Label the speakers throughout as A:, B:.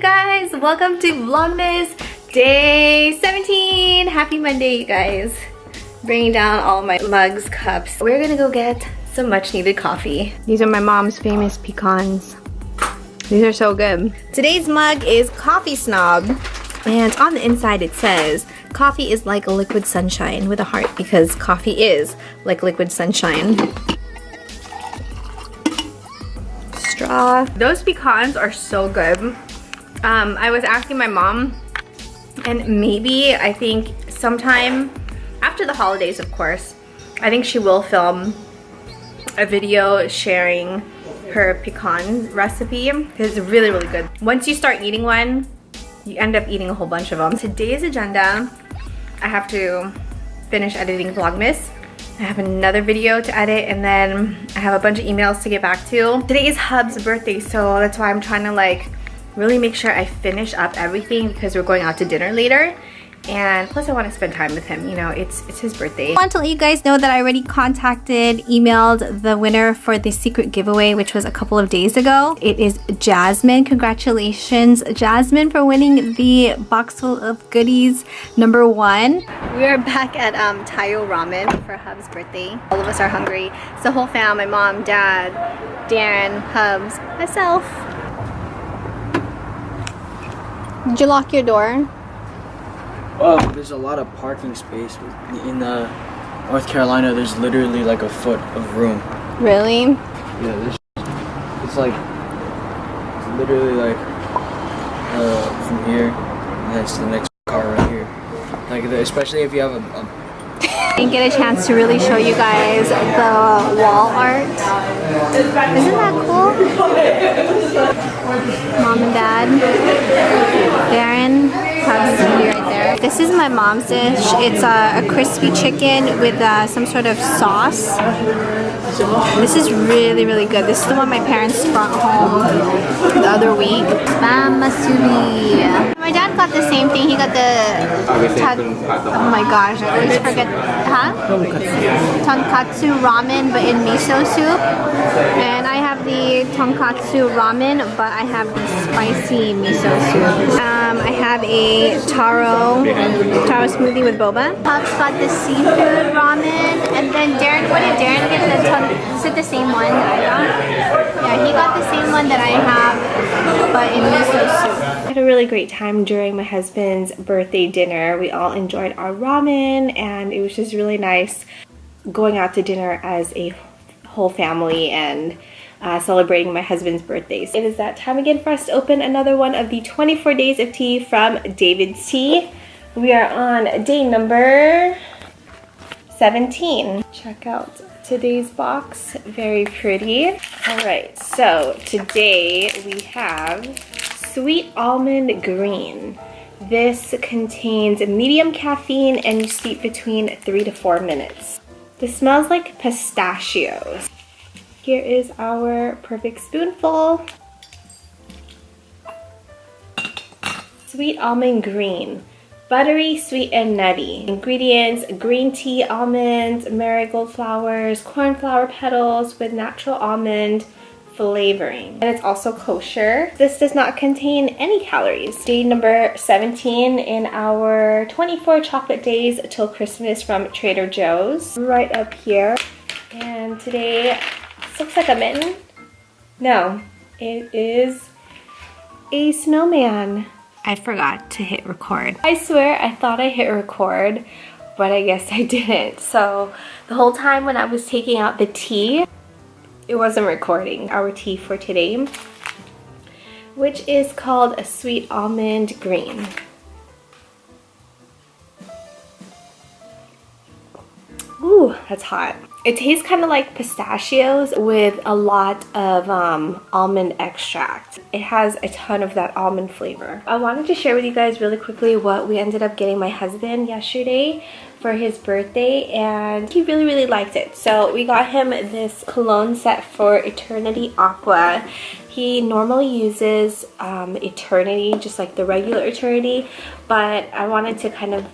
A: guys, welcome to Vlogmas day 17. Happy Monday, you guys. Bringing down all my mugs, cups. We're gonna go get some much needed coffee. These are my mom's famous pecans. These are so good. Today's mug is Coffee Snob, and on the inside it says coffee is like a liquid sunshine with a heart, because coffee is like liquid sunshine. Straw. Those pecans are so good. I was asking my mom, and maybe I think sometime after the holidays, of course, I think she will film a video sharing her pecan recipe. It's really, really good. Once you start eating one, you end up eating a whole bunch of them. Today's agenda, I have to finish editing Vlogmas. I have another video to edit, and then I have a bunch of emails to get back to. Today is Hub's birthday, so that's why I'm trying to like really make sure I finish up everything, because we're going out to dinner later. And plus I want to spend time with him, you know, it's his birthday. I want to let you guys know that I already emailed the winner for the secret giveaway, which was a couple of days ago. It is Jasmine. Congratulations, Jasmine, for winning the box full of goodies #1. We are back at Tayo Ramen for Hub's birthday. All of us are hungry. It's the whole fam, my mom, dad, Darren, Hubs, myself. Did you lock your door?
B: Oh, there's a lot of parking space in North Carolina. There's literally like a foot of room.
A: Really?
B: Yeah, it's like literally like from here, and that's the next car right here. Like especially if you have a
A: I didn't get a chance to really show you guys the wall art. Isn't that cool? Mom and Dad, Darren, Hub's right there. This is my mom's dish. It's a crispy chicken with some sort of sauce. This is really, really good. This is the one my parents brought home the other week. Bam masubi. My dad got the same thing. He got the oh my gosh, I always forget. Huh? Tonkatsu ramen, but in miso soup. And I have the tonkatsu ramen, but I have the spicy miso soup. I have a taro smoothie with boba. Pop's got the seafood ramen, and then Darren, what did Darren get? Is it the same one that I got? Yeah, he got the same one that I have, but in miso soup. I had a really great time during my husband's birthday dinner. We all enjoyed our ramen, and it was just really nice going out to dinner as a whole family and celebrating my husband's birthdays. It is that time again for us to open another one of the 24 days of tea from David's Tea. We are on day number 17. Check out today's box, very pretty. All right, so today we have Sweet Almond Green. This contains medium caffeine, and you steep between 3 to 4 minutes. This smells like pistachios. Here is our perfect spoonful. Sweet Almond Green. Buttery, sweet, and nutty. Ingredients: green tea, almonds, marigold flowers, cornflower petals with natural almond flavoring. And it's also kosher. This does not contain any calories. Day number 17 in our 24 chocolate days till Christmas from Trader Joe's. Right up here. And today, this looks like a mitten. No, it is a snowman. I forgot to hit record. I swear I thought I hit record, but I guess I didn't. So the whole time when I was taking out the tea, it wasn't recording our tea for today, which is called a Sweet Almond Green. Ooh, that's hot. It tastes kind of like pistachios with a lot of almond extract. It has a ton of that almond flavor. I wanted to share with you guys really quickly what we ended up getting my husband yesterday for his birthday, and he really, really liked it. So we got him this cologne set for Eternity Aqua. He normally uses Eternity, just like the regular Eternity, but I wanted to kind of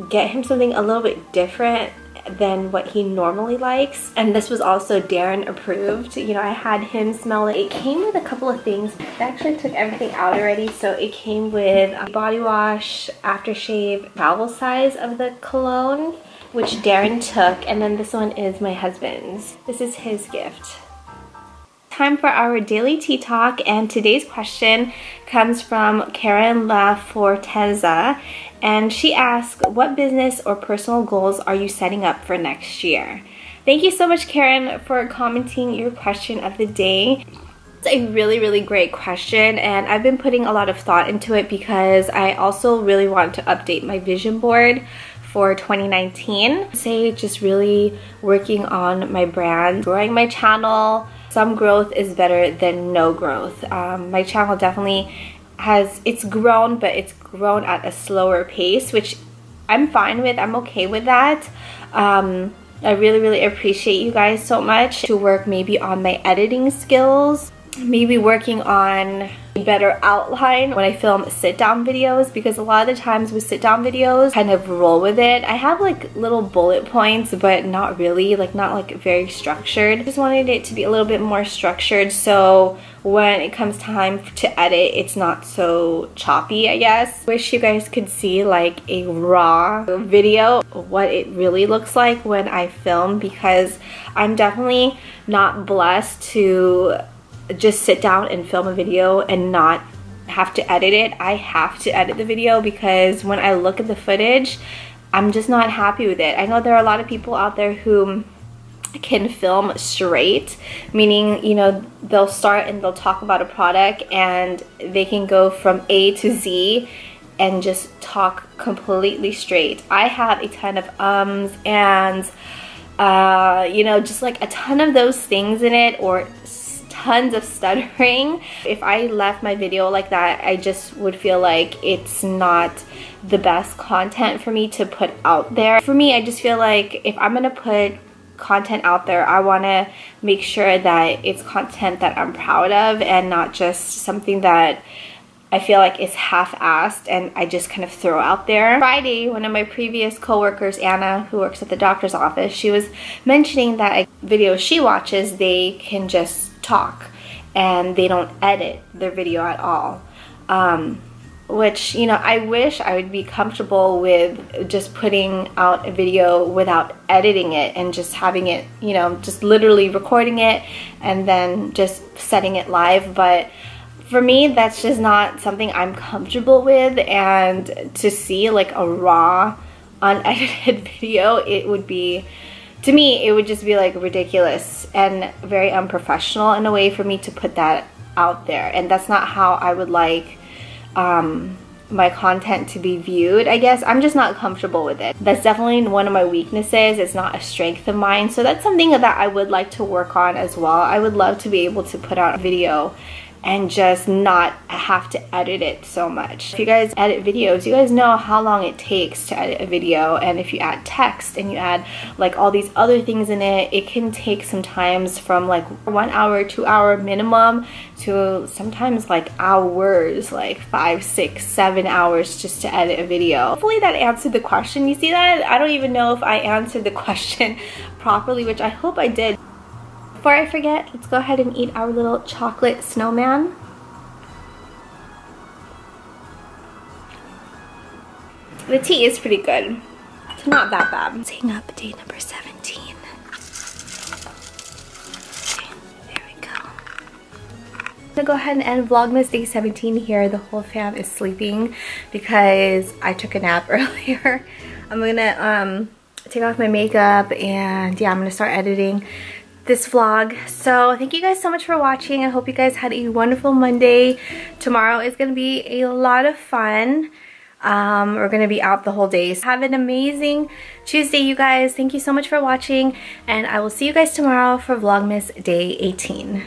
A: get him something a little bit different than what he normally likes. And this was also Darren approved. You know, I had him smell it. It came with a couple of things. I actually took everything out already. So it came with a body wash, aftershave, travel size of the cologne, which Darren took. And then this one is my husband's. This is his gift. Time for our daily tea talk, and today's question comes from Karen La Forteza, and she asks, what business or personal goals are you setting up for next year? Thank you so much, Karen, for commenting your question of the day. It's a really great question, and I've been putting a lot of thought into it because I also really want to update my vision board for 2019. Say just really working on my brand, growing my channel. Some growth is better than no growth. My channel definitely it's grown, but it's grown at a slower pace, which I'm fine with. I'm okay with that. I really appreciate you guys so much to work maybe on my editing skills, maybe working on a better outline when I film sit-down videos, because a lot of the times with sit-down videos, kind of roll with it. I have like little bullet points, but not really, like not like very structured. I just wanted it to be a little bit more structured, so when it comes time to edit, it's not so choppy, I guess. Wish you guys could see like a raw video, what it really looks like when I film, because I'm definitely not blessed to just sit down and film a video and not have to edit it. I have to edit the video because when I look at the footage, I'm just not happy with it. I know there are a lot of people out there who can film straight, meaning, you know, they'll start and they'll talk about a product and they can go from A to Z and just talk completely straight. I have a ton of ums and you know, just like a ton of those things in it, or tons of stuttering. If I left my video like that, I just would feel like it's not the best content for me to put out there. For me, I just feel like if I'm gonna put content out there, I want to make sure that it's content that I'm proud of and not just something that I feel like is half-assed and I just kind of throw out there. Friday, one of my previous co-workers, Anna, who works at the doctor's office, she was mentioning that videos she watches, they can just talk and they don't edit their video at all, which, you know, I wish I would be comfortable with just putting out a video without editing it and just having it, you know, just literally recording it and then just setting it live. But for me, that's just not something I'm comfortable with, and to see like a raw unedited video, it would be, to me, it would just be like ridiculous and very unprofessional in a way for me to put that out there. And that's not how I would like my content to be viewed. I guess I'm just not comfortable with it. That's definitely one of my weaknesses. It's not a strength of mine. So that's something that I would like to work on as well. I would love to be able to put out a video and just not have to edit it so much. If you guys edit videos, you guys know how long it takes to edit a video, and if you add text and you add like all these other things in it, it can take sometimes from like 1 hour, 2 hour minimum to sometimes like hours, like 5, 6, 7 hours just to edit a video. Hopefully that answered the question. You see that? I don't even know if I answered the question properly, which I hope I did. Before I forget, let's go ahead and eat our little chocolate snowman. The tea is pretty good. It's not that bad. Let's hang up day number 17. Okay, there we go. I'm gonna go ahead and end Vlogmas day 17 here. The whole fam is sleeping because I took a nap earlier. I'm gonna take off my makeup and yeah, I'm gonna start editing this vlog. So thank you guys so much for watching. I hope you guys had a wonderful Monday. Tomorrow is gonna be a lot of fun. We're gonna be out the whole day. So have an amazing Tuesday, you guys. Thank you so much for watching, and I will see you guys tomorrow for Vlogmas day 18.